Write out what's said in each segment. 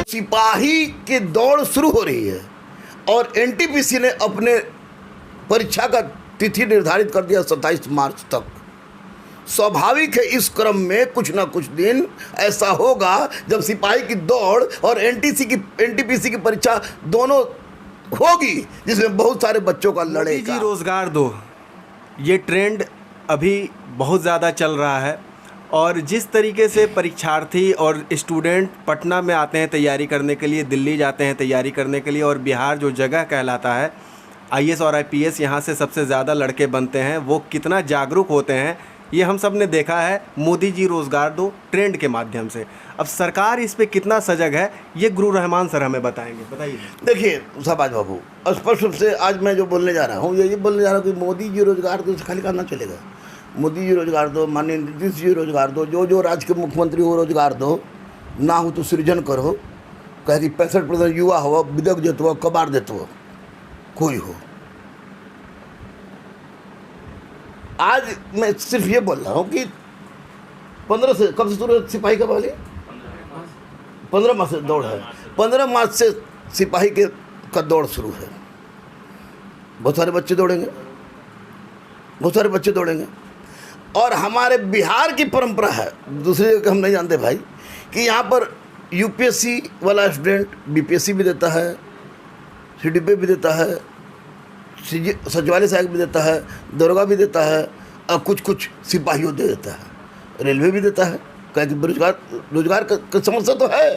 सिपाही की दौड़ शुरू हो रही है और एनटीपीसी ने अपने परीक्षा का तिथि निर्धारित कर दिया 27 मार्च तक। स्वाभाविक है इस क्रम में कुछ ना कुछ दिन ऐसा होगा जब सिपाही की दौड़ और एनटीपीसी की परीक्षा दोनों होगी, जिसमें बहुत सारे बच्चों का मोदी लड़ेगा। जी रोजगार दो, ये ट्रेंड अभी बहुत ज़्यादा चल रहा है और जिस तरीके से परीक्षार्थी और स्टूडेंट पटना में आते हैं तैयारी करने के लिए, दिल्ली जाते हैं तैयारी करने के लिए, और बिहार जो जगह कहलाता है आईएएस और आईपीएस यहाँ से सबसे ज़्यादा लड़के बनते हैं, वो कितना जागरूक होते हैं ये हम सब ने देखा है मोदी जी रोज़गार दो ट्रेंड के माध्यम से। अब सरकार इस पे कितना सजग है ये गुरु रहमान सर हमें बताएंगे। बताइए। देखिए शाहबाज बाबू, स्पष्ट रूप से आज मैं जो बोलने जा रहा हूँ ये बोलने जा रहा हूँ कि मोदी जी रोजगार दो से खाली काम ना चलेगा। मोदी जी रोजगार दो, माननीय नीतीश जी रोजगार दो, जो राज्य के मुख्यमंत्री हो रोजगार दो, ना हो तो सृजन करो। कहे कि 65% युवा हो, विदक देते कबाड़ देते कोई हो। आज मैं सिर्फ ये बोल रहा हूँ कि 15 से कब से शुरू सिपाही का वाली 15 मार्च से दौड़ है। 15 मार्च से सिपाही का दौड़ शुरू है। बहुत सारे बच्चे दौड़ेंगे, बहुत सारे बच्चे दौड़ेंगे। और हमारे बिहार की परंपरा है, दूसरी जगह हम नहीं जानते भाई, कि यहाँ पर यूपीएससी वाला स्टूडेंट बीपीएससी भी देता है, सीडीपी भी देता है, सचिवालय सहायक भी देता है, दरोगा भी देता है, और कुछ सिपाहियों दे देता है, रेलवे भी देता है। कहे रोजगार का समस्या तो है।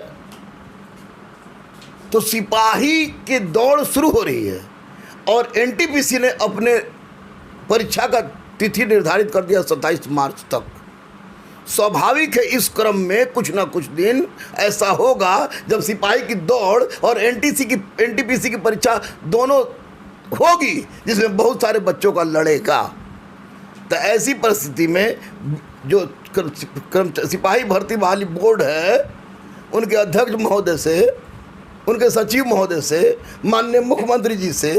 तो सिपाही की दौड़ शुरू हो रही है और एनटीपीसी ने अपने परीक्षा का तिथि निर्धारित कर दिया 27 मार्च तक। स्वाभाविक है इस क्रम में कुछ ना कुछ दिन ऐसा होगा जब सिपाही की दौड़ और एनटीपीसी की परीक्षा दोनों होगी, जिसमें बहुत सारे बच्चों का लड़ेगा। तो ऐसी परिस्थिति में जो सिपाही भर्ती बहाली बोर्ड है, उनके अध्यक्ष महोदय से, उनके सचिव महोदय से, माननीय मुख्यमंत्री जी से,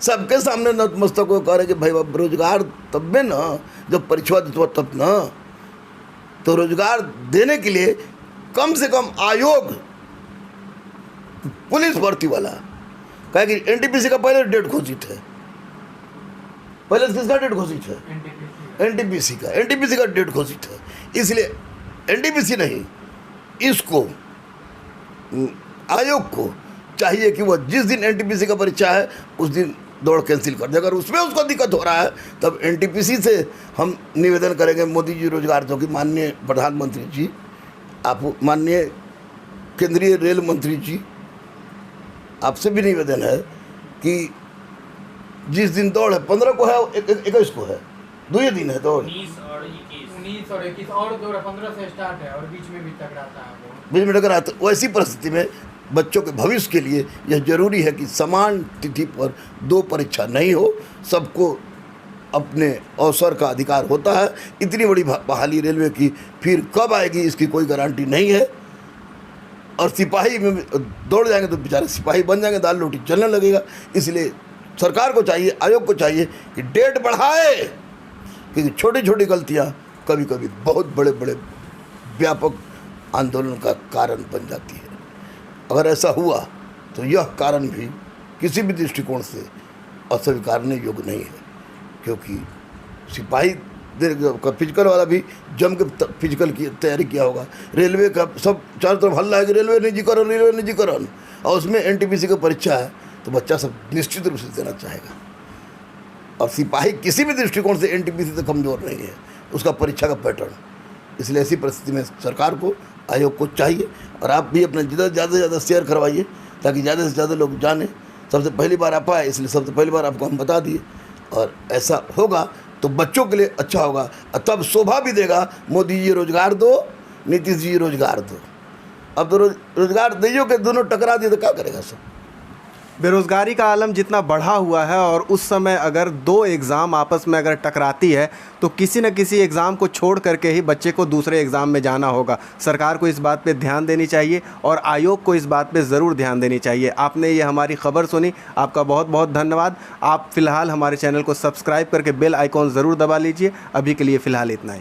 सबके सामने नतमस्तक हो कह रहे कि भाई रोजगार तब में ना जब परीक्षा देते तब ना। तो रोजगार देने के लिए कम से कम आयोग, पुलिस भर्ती वाला, कहे कि एनटीपीसी का पहले डेट घोषित है। पहले किसका डेट घोषित है? एनटीपीसी का डेट घोषित है। इसलिए एनटीपीसी नहीं, इसको आयोग को चाहिए कि वह जिस दिन एनटीपीसी का परीक्षा है उस दिन दौड़ कैंसिल कर दे। अगर उसमें उसको दिक्कत हो रहा है तब एनटीपीसी से हम निवेदन करेंगे मोदी जी रोजगार दो कि माननीय प्रधानमंत्री जी, आप माननीय केंद्रीय रेल मंत्री जी, आपसे भी निवेदन है कि जिस दिन दौड़ है 15 को है, 21 को है, 2 दिन है दौड़, 19 और 21 और दौड़ 15 से स्टार्ट है और बीच में भी टकराता है। बीच में टकराता है। वैसी परिस्थिति में बच्चों के भविष्य के लिए यह जरूरी है कि समान तिथि पर 2 परीक्षा नहीं हो। सबको अपने अवसर का अधिकार होता है। इतनी बड़ी बहाली रेलवे की फिर कब आएगी इसकी कोई गारंटी नहीं है। और सिपाही में दौड़ जाएंगे तो बेचारे सिपाही बन जाएंगे, दाल रोटी चलने लगेगा। इसलिए सरकार को चाहिए, आयोग को चाहिए कि डेट बढ़ाए, क्योंकि छोटी छोटी गलतियां कभी कभी बहुत बड़े बड़े व्यापक आंदोलन का कारण बन जाती है। अगर ऐसा हुआ तो यह कारण भी किसी भी दृष्टिकोण से अस्वीकारने योग्य नहीं है, क्योंकि सिपाही का फिजिकल वाला भी जम के फिजिकल की तैयारी किया होगा। रेलवे का सब चारों तरफ हल्ला है कि रेलवे निजीकरण, और उसमें एनटीपीसी का परीक्षा है तो बच्चा सब निश्चित रूप से देना चाहेगा। और सिपाही किसी भी दृष्टिकोण से एनटीपीसी से कमज़ोर नहीं है, उसका परीक्षा का पैटर्न। इसलिए ऐसी परिस्थिति में सरकार को, आयोग को चाहिए, और आप भी अपने ज़्यादा से ज़्यादा शेयर करवाइए ताकि ज़्यादा से ज़्यादा लोग जाने। सबसे पहली बार आप आए, इसलिए सबसे पहली बार आपको हम बता दिए, और ऐसा होगा तो बच्चों के लिए अच्छा होगा। तब शोभा भी देगा मोदी जी रोजगार दो, नीतीश जी रोजगार दो। अब तो रोजगार दियो के दोनों टकरा दिए तो क्या करेगा सब। बेरोज़गारी का आलम जितना बढ़ा हुआ है और उस समय अगर 2 एग्ज़ाम आपस में अगर टकराती है तो किसी न किसी एग्ज़ाम को छोड़ करके ही बच्चे को दूसरे एग्ज़ाम में जाना होगा। सरकार को इस बात पे ध्यान देनी चाहिए और आयोग को इस बात पे ज़रूर ध्यान देनी चाहिए। आपने ये हमारी खबर सुनी, आपका बहुत बहुत धन्यवाद। आप फ़िलहाल हमारे चैनल को सब्सक्राइब करके बेल आइकॉन ज़रूर दबा लीजिए। अभी के लिए फ़िलहाल इतना ही।